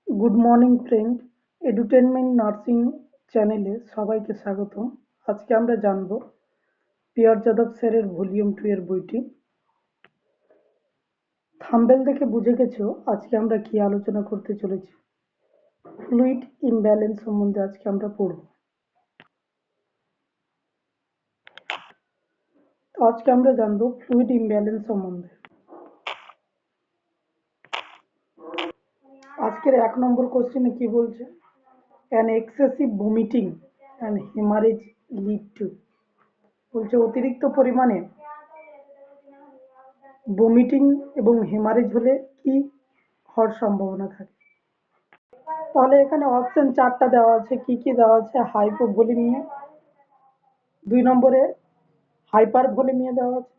Good morning friend, edutainment nursing চ্যানেলে সবাইকে স্বাগতম। আজকে আমরা জানব পিয়ার যাদব স্যারের ভলিউম 2 এর বইটি। থাম্বনেল দেখে বুঝে গেছো আজকে আমরা কি আলোচনা করতে চলেছি। ফ্লুইড ইমব্যালেন্স সম্বন্ধে আজকে আমরা পড়ব। আজকে আমরা জানবো ফ্লুইড ইমব্যালেন্স সম্বন্ধে। আজকের 1 নম্বর কোশ্চেনে কি বলছে? An excessive vomiting and haemorrhage lead to, বলছে অতিরিক্ত পরিমাণে ভমিটিং এবং হেমারেজ হলে কি হওয়ার সম্ভাবনা থাকে। তাহলে এখানে অপশন 4টা দেওয়া আছে। কি কি দেওয়া আছে? হাইপোভলিমিয়া, 2 নম্বরে হাইপারভলিমিয়া দেওয়া আছে,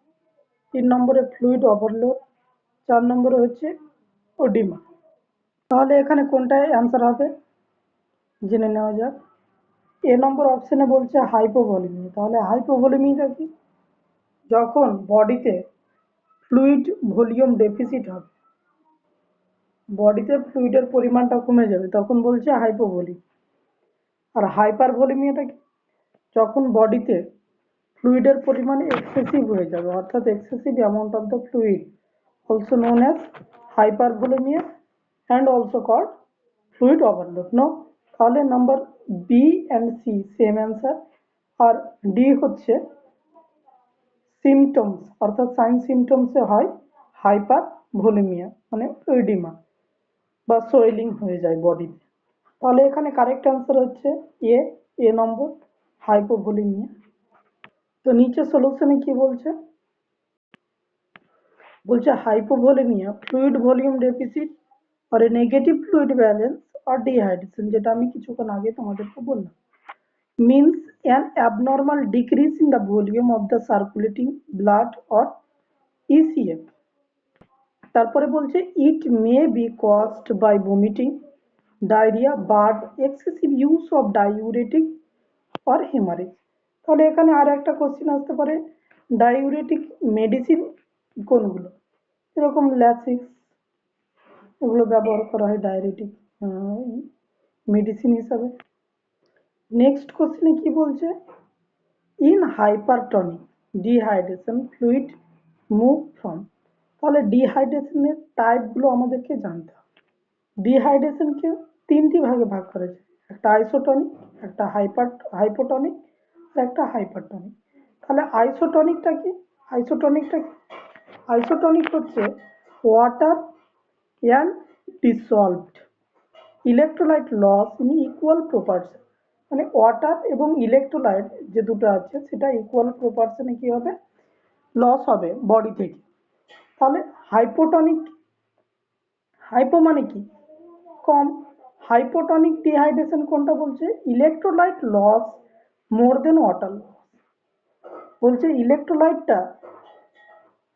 3 নম্বরে ফ্লুইড ওভারলোড, 4 নম্বরে হচ্ছে ওডিমা। তাহলে এখানে কোনটায় অ্যান্সার হবে জেনে নেওয়া যাক। এ নম্বর অপশনে বলছে হাইপোভলিমিয়া। তাহলে হাইপোভলিমিয়াটা কি? যখন বডিতে ফ্লুইড ভলিউম ডেফিসিট হবে, বডিতে ফ্লুইডের পরিমাণটা কমে যাবে, তখন বলছে হাইপোভলিক। আর হাইপারভলিমিয়াটা কি? যখন বডিতে ফ্লুইডের পরিমাণ এক্সেসিভ হয়ে যাবে, অর্থাৎ excessive amount of the fluid, also known as hypervolemia and also called fluid overload. No, তাহলে number B and C same answer. আর ডি হচ্ছে সিমটমস, অর্থাৎ সাইন সিমটমসে হয় হাইপারভলিমিয়া, মানে ওইডিমা বা সোয়েলিং হয়ে যায় বডিতে। তাহলে এখানে কারেক্ট অ্যান্সার হচ্ছে এ নম্বর, হাইপোভলিমিয়া। তো নিচে সলিউশনে কি বলছে? বলছে হাইপোভলিমিয়া, ফ্লুইড ভলিউম ডেফিসিট আর এ নেগেটিভ ফ্লুইড ব্যালেন্স আর ডিহাইড্রেশন, যেটা আমি কিছুক্ষণ আগে তোমাদেরকে বললাম, means an abnormal decrease in the volume of the circulating blood or ECF। তারপরে বলছে it may be caused by vomiting, diarrhea, but excessive use of diuretic or hemorrhage। তাহলে এখানে আর একটা কোশ্চেন আসতে পারে, ডাইউরেটিক মেডিসিন কোনগুলো? এরকম ল্যাক্সিক্স, এগুলো ব্যবহার করা হয় ডাইউরেটিক মেডিসিন হিসাবে। নেক্সট কোশ্চেনে কি বলছে? In hypertonic dehydration fluid move from. তাহলে ডিহাইড্রেশনের টাইপগুলো আমাদেরকে জানতে হবে। ডিহাইড্রেশনকে 3টি ভাগে ভাগ করা যায়, একটা আইসোটনিক, একটা হাইপোটনিক আর একটা হাইপারটনিক। তাহলে আইসোটনিকটা কি? আইসোটনিকটা কি? আইসোটনিক হচ্ছে water and dissolved electrolyte loss in equal proportion, মানে ওয়াটার এবং ইলেকট্রোলাইট যে দুটো আছে সেটা ইকুয়াল প্রপারশনে কি হবে? লস হবে বডি থেকে। তাহলে হাইপোটনিক, হাইপো মানে কি? কম। হাইপোটনিক ডিহাইড্রেশন কোনটা বলছে? Electrolyte loss more than water loss. বলছে ইলেকট্রোলাইটটা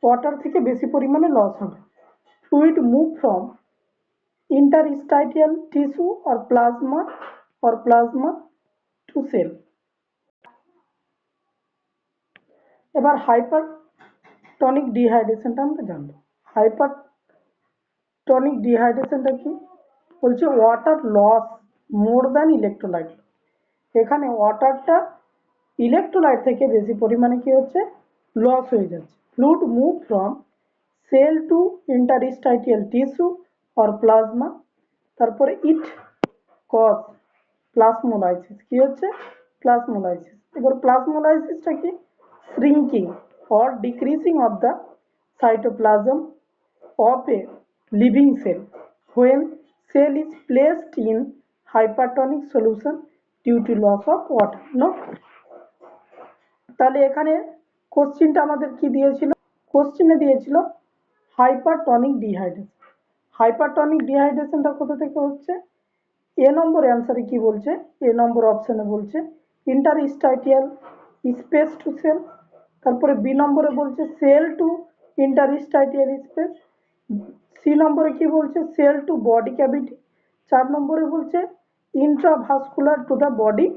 ওয়াটার থেকে বেশি পরিমাণে লস হবে। Fluid move from interstitial tissue or plasma to cell। এবার হাইপারটনিক ডিহাইড্রেশনটা আমরা জানবো। হাইপারটনিক ডিহাইড্রেশনটা কি? বলছে water loss more than electrolyte. এখানে ওয়াটারটা ইলেকট্রোলাইট থেকে বেশি পরিমাণে কি হচ্ছে? লস হয়ে যাচ্ছে। Fluid move from cell to interstitial tissue or plasma. তারপরে ইট কজ প্লাজমোলাইসিস। কি হচ্ছে? প্লাজমোলাইসিস। এবার প্লাজমোলাইসিসটা কি? Shrinking or decreasing of the cytoplasm of a living cell when cell is placed in hypertonic solution due to loss of water। No, তাহলে এখানে কোশ্চেনটা আমাদের কি দিয়েছিল? কোশ্চেনে দিয়েছিল হাইপারটনিক ডিহাইড্রেশন। হাইপারটনিক ডিহাইড্রেশনটা কোথা থেকে হচ্ছে? এ নম্বর অ্যান্সারে কি বলছে? এ নম্বর অপশনে বলছে ইন্টারস্টাইটিয়াল স্পেস টু সেল। তারপরে বি নম্বরে বলছে sell to interstitial space. C নম্বরে কি বলছে? Sell two body cavity. 4 নম্বরে বলছে ইন্ট্রাভাস্কুলার টু দ্য বডি।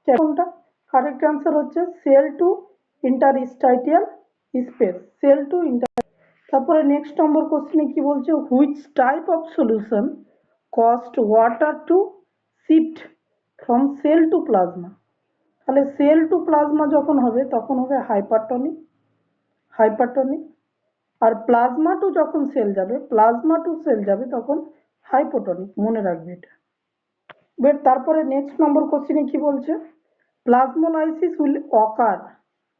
কোনটা? কারেক্ট অ্যান্সার হচ্ছে cell to interstitial space, cell to inter. তারপরে নেক্সট নম্বর কোশ্চেনে কি বলছে? Which type of solution cost water to shift from cell to plasma. তাহলে cell to plasma যখন হবে তখন হবে হাইপারটনিক। আর প্লাজমা টু যখন সেল যাবে, প্লাজমা টু সেল যাবে তখন হাইপোটনিক। মনে রাখবে এটা। বেট তারপরে নেক্সট নম্বর কোশ্চেনে কি বলছে, plasmolysis will occur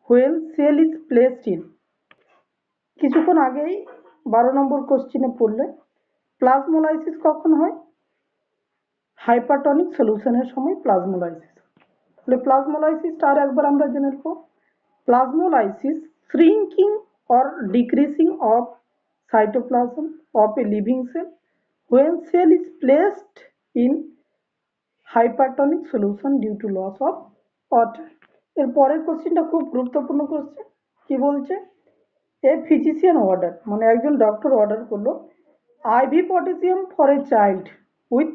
when cell is placed in. কিছুক্ষণ আগেই 12 নম্বর কোশ্চেনে পড়লে প্লাজমোলাইসিস কখন হয়, হাইপারটনিক সলিউশনের সময় প্লাজমোলাইসিস। তাহলে প্লাজমোলাইসিসটা আর একবার আমরা জেনে নেব। প্লাজমোলাইসিস shrinking or decreasing of cytoplasm of a living cell when cell is placed in hypertonic solution due to loss of water। এর পরের কোশ্চেনটা খুব গুরুত্বপূর্ণ কোশ্চেন। কি বলছে, এ ফিজিশিয়ান অর্ডার, মানে একজন ডক্টর অর্ডার করলো IV potassium for a child with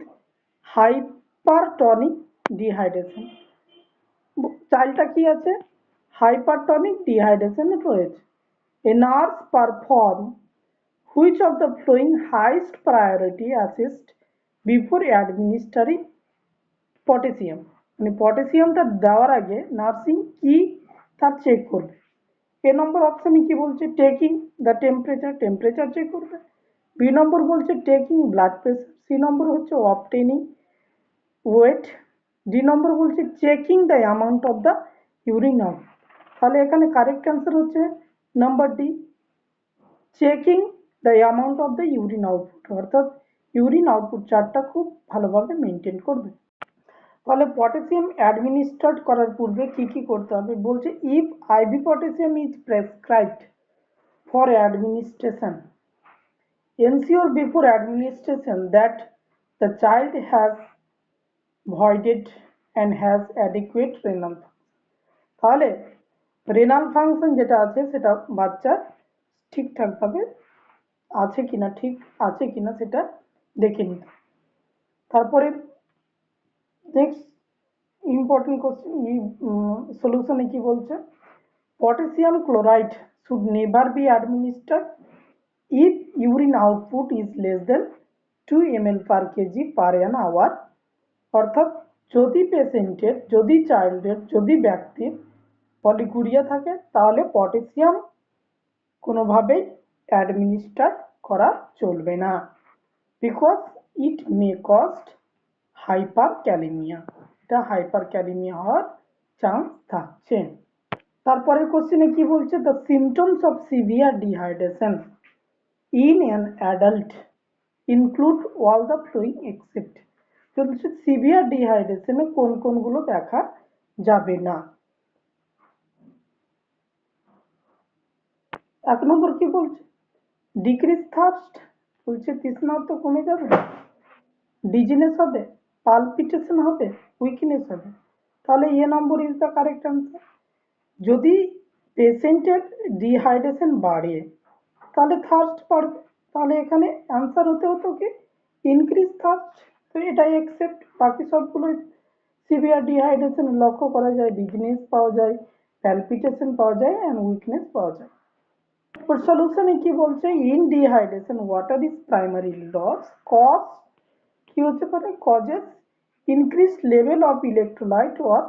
hypertonic dehydration. চাইল্ডটা কি আছে, হাইপারটনিক ডিহাইড্রেশন রয়েছে। A nurse perform which of the following highest priority assist before administering potassium? মানে পটাশিয়ামটা দেওয়ার আগে নার্সিং কি তার চেক করবে। এ নম্বর অপশনে কি বলছে, টেকিং দ্য টেম্পারেচার চেক করবে। বি নম্বর বলছে টেকিং ব্লাড প্রেশার। সি নম্বর হচ্ছে অবটেনিং ওয়েট। ডি নম্বর বলছে checking the amount of the urine out. তাহলে এখানে কারেক্ট অ্যান্সার হচ্ছে number D, checking the amount of the urine output, অর্থাৎ ইউরিন আউটপুট চার্টটা খুব ভালোভাবে মেনটেন করবে। তাহলে পটাশিয়াম অ্যাডমিনিস্ট্রেট করার পূর্বে কি কি করতে হবে বলছে, if IV potassium is prescribed for administration, ensure before administration that the child has voided and has adequate renal function। তাহলে রেনাল ফাংশন যেটা আছে সেটা বাচ্চার ঠিকঠাকভাবে আছে কিনা, ঠিক আছে কিনা সেটা দেখে নিতে। তারপরে নেক্সট ইম্পর্টেন্ট কোশ্চেন, সলিউশনে কি বলছে, potassium chloride should never be administered if urine output is less than 2 ml per kg per an hour। অর্থাৎ যদি পেশেন্টের, যদি চাইল্ডের, যদি ব্যক্তির পলিগুরিয়া থাকে তাহলে পটাশিয়াম কোনোভাবেই অ্যাডমিনিস্টার করা চলবে না, because it May cost hyper kalaemia. এটা হাইপার ক্যালিমিয়া হওয়ার চান্স থাকছে। তারপরের কোশ্চেনে কি বলছে, the symptoms of severe dehydration in an adult include all the following except। বলছে সিভিয়ার ডিহাইড্রেশনে কোন কোনগুলো দেখা যাবে না। এক নম্বর কি বলছে, ডিক্রিজ থার্স্ট, বলছে তৃষ্ণার্ত কমে যাবে, ডিজিনেস হবে, পালপিটেশন হবে, উইকনেস হবে। তাহলে এ number is the correct answer. যদি পেশেন্টের ডিহাইড্রেশন বাড়ে তাহলে থার্স্ট বাড়বে, তাহলে এখানে অ্যান্সার হতে হতো কি ইনক্রিজ থার্স্ট। তো এটাই একসেপ্ট। বাকি সবগুলো সিভিয়ার ডিহাইড্রেশন লক্ষ্য করা যায়, ডিজিনেস পাওয়া যায়, প্যালপিটেশন পাওয়া যায় অ্যান্ড উইকনেস পাওয়া যায়। সলিউশনে কি বলছে, in dehydration water is primary loss, cause কি হতে পারে, causes increase level of electrolyte or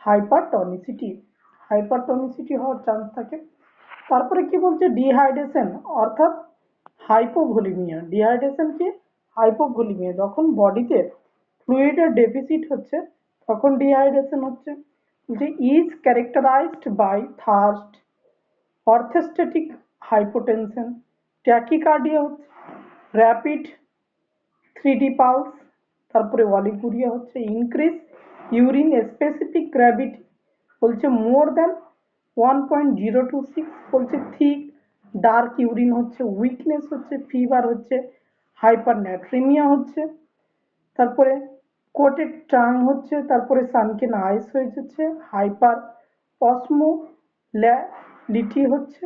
hypertonicity, hypertonicity হওয়ার চান্স থাকে। তারপরে কি বলছে, ডিহাইড্রেশন অর্থাৎ হাইপোভলিমিয়া। ডিহাইড্রেশন কি, হাইপোভলিমিয়া, যখন বডিতে ফ্লুইডের ডেফিসিট হচ্ছে তখন ডিহাইড্রেশন হচ্ছে। যে is characterised by thirst, orthostatic hypotension, tachycardia হচ্ছে, র্যাপিড 3D পালস, তারপরে অলিগুরিয়া হচ্ছে, ইনক্রিজ ইউরিন স্পেসিফিক গ্র্যাভিটি বলছে মোর দ্যান 1.026, বলছে থিক ডার্ক ইউরিন হচ্ছে, উইকনেস হচ্ছে, ফিভার হচ্ছে, হাইপারন্যাট্রিমিয়া হচ্ছে, তারপরে কোটেড টাং হচ্ছে, তারপরে সানকেন আইস হয়ে যাচ্ছে, হাইপার অসমোল্যালিটি হচ্ছে,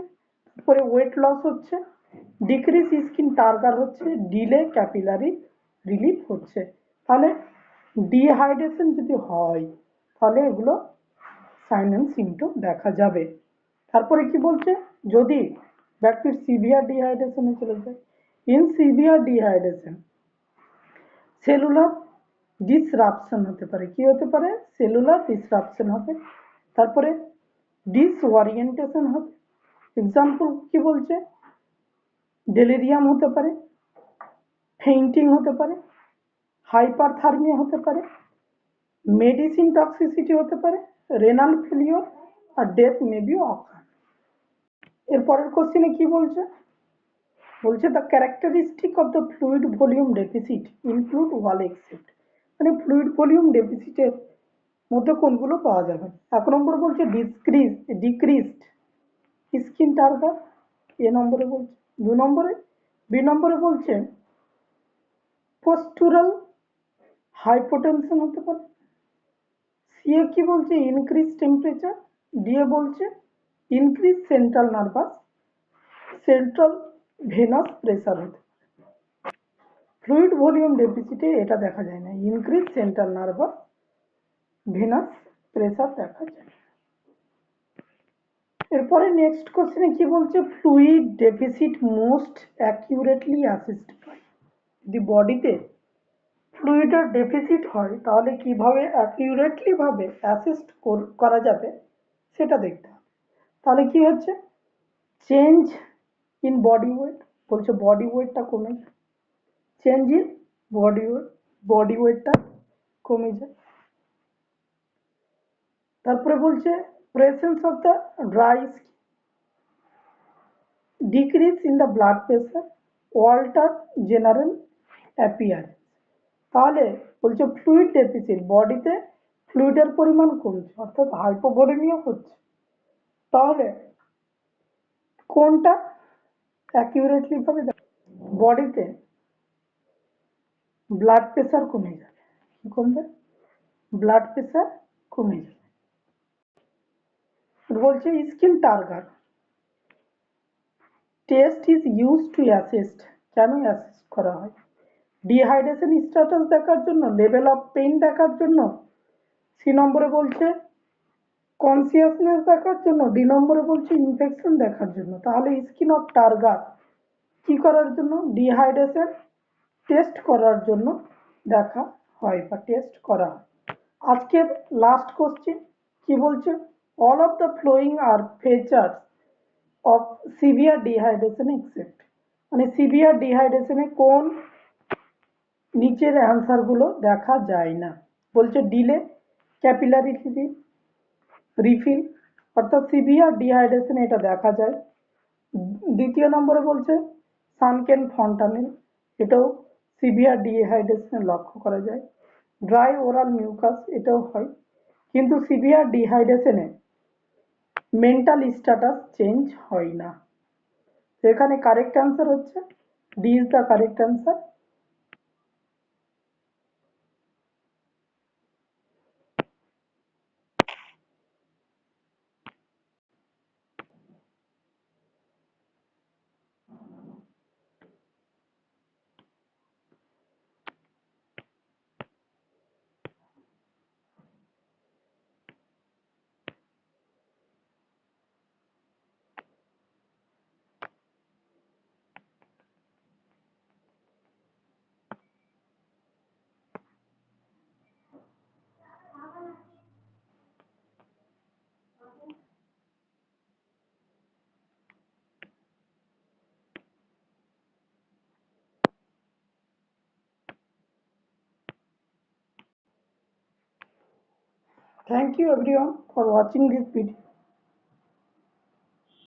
তারপরে ওয়েট লস হচ্ছে, ডিক্রিজ স্কিন টার্গার হচ্ছে, ডিলে ক্যাপিলারি রিলিফ হচ্ছে। তাহলে ডিহাইড্রেশন যদি হয় তাহলে এগুলো সাইন অ্যান্ড সিমটম দেখা যাবে। তারপরে কি বলছে, যদি ব্যক্তির সিভিয়ার ডিহাইড্রেশনে চলে যায়, in severe dehydration cellular disruption হতে পারে, কি হতে পারে? সেলুলার ডিসরাপশন হবে। তারপরে ডিসওরিয়েন্টেশন হবে। এক্সাম্পল কি বলছে? ডেলিরিয়াম হতে পারে, ফেইন্টিং হতে পারে, হাইপারথার্মিয়া হতে পারে, মেডিসিন টক্সিসিটি হতে পারে, রেনাল ফেলিওর, আর ডেথ মে বি অকার। এরপরের কোশ্চেনে কি বলছে? বলছে the characteristic of the fluid volume deficit include all except, মানে ফ্লুইড ভলিউম ডেফিসিটের মধ্যে কোনগুলো পাওয়া যাবে? 1 নম্বরে বলছে ডিক্রিজড স্কিন টার্গার, এ নম্বরে বলছে। 2 নম্বরে বি নম্বরে বলছে পোস্টুরাল হাইপোটেনশন হতে পারে। সি এ কি বলছে? Increase temperature. ডি এ বলছে ইনক্রিজ সেন্ট্রাল ভেনাস প্রেসার হতে পারে। ফ্লুইড ভলিউম ডেফিসিটে এটা দেখা যায় না, increase central nervous venous pressure দেখা যায়। এরপরে নেক্সট কোশ্চেনে কি বলছে? Fluid deficit most accurately assist by, যদি বডিতে ফ্লুইডের ডেফিসিট হয় তাহলে কিভাবে অ্যাকিউরেটলি ভাবে অ্যাসিস্ট করা যাবে সেটা দেখতে হবে। তাহলে কি হচ্ছে? চেঞ্জ ইন বডি ওয়েট, বলছে বডি ওয়েটটা কমে যায়, চেঞ্জ ইন বডি ওয়েটটা কমে যায়। তারপরে বলছে presence of the dry skin, decrease in the blood pressure, alter general appearance. তাহলে বলছে ফ্লুইড ডেফিসিট, বডিতে ফ্লুইডের পরিমাণ কমছে অর্থাৎ হাইপোভোলেমিয়া হচ্ছে, তাহলে কোনটা অ্যাকিউরেটলি ভাবে বডিতে ব্লাড প্রেসার কমে যাবে, কি কমবে? ব্লাড প্রেসার কমে যাবে। বলছে skin turgor test is use to assist, কেন অ্যাসিস্ট করা হয়? ডিহাইড্রেশন স্ট্যাটাস দেখার জন্য, লেভেল অফ পেইন দেখার জন্য, সি নম্বরে বলছে কনসিয়াসনেস দেখার জন্য, ডি নম্বরে বলছে ইনফেকশন দেখার জন্য। তাহলে স্কিন অফ টার্গার কি করার জন্য? ডিহাইড্রেশন টেস্ট করার জন্য দেখা হয় বা টেস্ট করা হয়। আজকের লাস্ট কোশ্চেন কি বলছে? All of the following are features of severe dehydration except, মানে সিভিয়ার ডিহাইড্রেশনে কোন নিচের অ্যান্সার গুলো দেখা যায় না? বলছে ডিলে ক্যাপিলারি রিফিল, অর্থাৎ সিভিয়ার ডিহাইড্রেশন এটা দেখা যায়। দ্বিতীয় নম্বরে বলছে সানকেন ফন্টানেল, এটাও সিভিয়ার ডিহাইড্রেশনে লক্ষ্য করা যায়। ড্রাই ওরাল মিউকাস, এটাও হয়, কিন্তু সিভিয়ার ডিহাইড্রেশনে মেন্টাল স্ট্যাটাস চেঞ্জ হয় না। এখানে কারেক্ট অ্যান্সার হচ্ছে D is the correct answer. Thank you everyone for watching this video.